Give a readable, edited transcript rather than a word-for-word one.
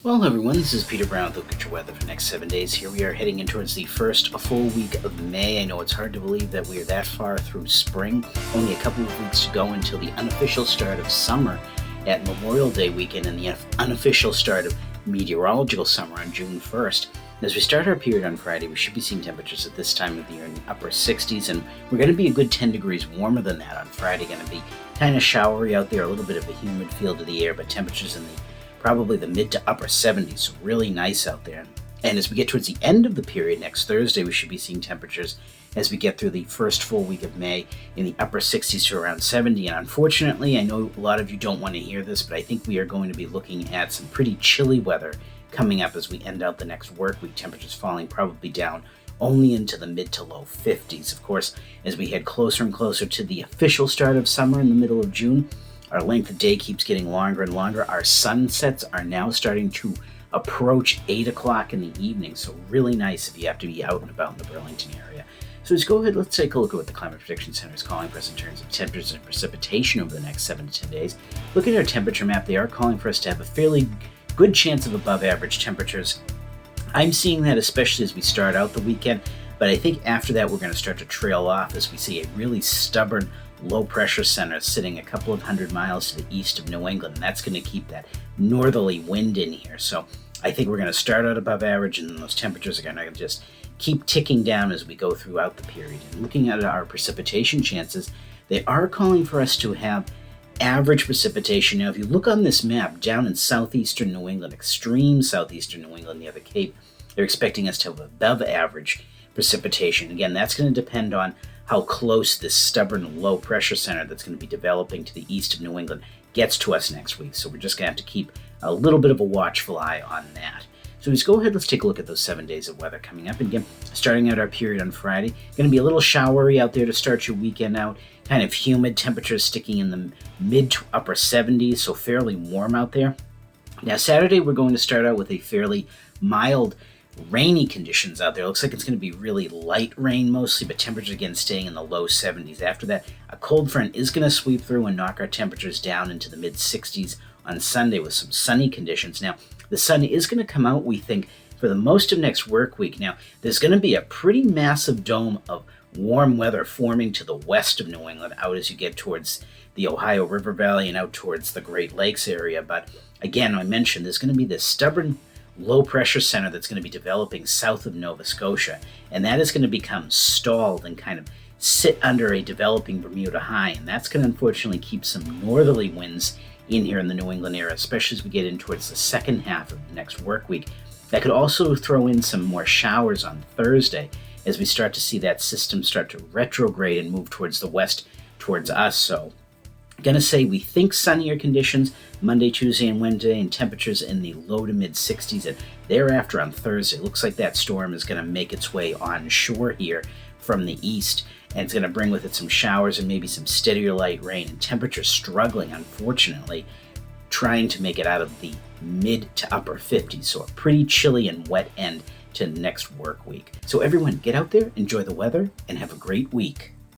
Well, everyone, this is Peter Brown with Look at Your Weather for the next 7 days. Here we are heading in towards the first full week of May. I know it's hard to believe that we are that far through spring. Only a couple of weeks to go until the unofficial start of summer at Memorial Day weekend and the unofficial start of meteorological summer on June 1st. As we start our period on Friday, we should be seeing temperatures at this time of the year in the upper 60s, and we're going to be a good 10 degrees warmer than that on Friday. Going to be kind of showery out there, a little bit of a humid feel to the air, but temperatures in the probably the mid to upper 70s, so really nice out there. And as we get towards the end of the period next Thursday, we should be seeing temperatures as we get through the first full week of May in the upper 60s to around 70. And unfortunately, I know a lot of you don't want to hear this, but I think we are going to be looking at some pretty chilly weather coming up as we end out the next work week. Temperatures falling probably down only into the mid to low 50s. Of course, as we head closer and closer to the official start of summer in the middle of June, our length of day keeps getting longer and longer. Our sunsets are now starting to approach 8 o'clock in the evening, so really nice if you have to be out and about in the Burlington area. So let's go ahead, let's take a look at what the Climate Prediction Center is calling for us in terms of temperatures and precipitation over the next 7 to 10 days. Looking at our temperature map, they are calling for us to have a fairly good chance of above average temperatures. I'm seeing that especially as we start out the weekend, but I think after that we're going to start to trail off as we see a really stubborn low pressure center sitting a couple of 100 miles to the east of New England, and that's going to keep that northerly wind in here. So I think we're going to start out above average, and then those temperatures are going to just keep ticking down as we go throughout the period. And looking at our precipitation chances, they are calling for us to have average precipitation. Now, if you look on this map, down in southeastern New England, extreme southeastern New England near the Cape, they're expecting us to have above average precipitation. Again, that's going to depend on how close this stubborn low pressure center that's going to be developing to the east of New England gets to us next week. So we're just going to have to keep a little bit of a watchful eye on that. So let's go ahead, let's take a look at those 7 days of weather coming up. And again, starting out our period on Friday, going to be a little showery out there to start your weekend out. Kind of humid, temperatures sticking in the mid to upper 70s, so fairly warm out there. Now Saturday, we're going to start out with a fairly mild rainy conditions out there. It looks like it's going to be really light rain mostly, but temperatures again staying in the low 70s. After that, a cold front is going to sweep through and knock our temperatures down into the mid 60s on Sunday with some sunny conditions. Now, the sun is going to come out, we think, for the most of next work week. Now, there's going to be a pretty massive dome of warm weather forming to the west of New England out as you get towards the Ohio River Valley and out towards the Great Lakes area. But again, I mentioned there's going to be this stubborn low pressure center that's going to be developing south of Nova Scotia, and that is going to become stalled and kind of sit under a developing Bermuda high, and that's going to unfortunately keep some northerly winds in here in the New England area, especially as we get in towards the second half of the next work week. That could also throw in some more showers on Thursday as we start to see that system start to retrograde and move towards the west towards us. So going to say we think sunnier conditions Monday, Tuesday, and Wednesday, and temperatures in the low to mid 60s. And thereafter on Thursday, it looks like that storm is going to make its way onshore here from the east, and it's going to bring with it some showers and maybe some steadier light rain, and temperatures struggling, unfortunately, trying to make it out of the mid to upper 50s. So a pretty chilly and wet end to next work week. So everyone, get out there, enjoy the weather, and have a great week.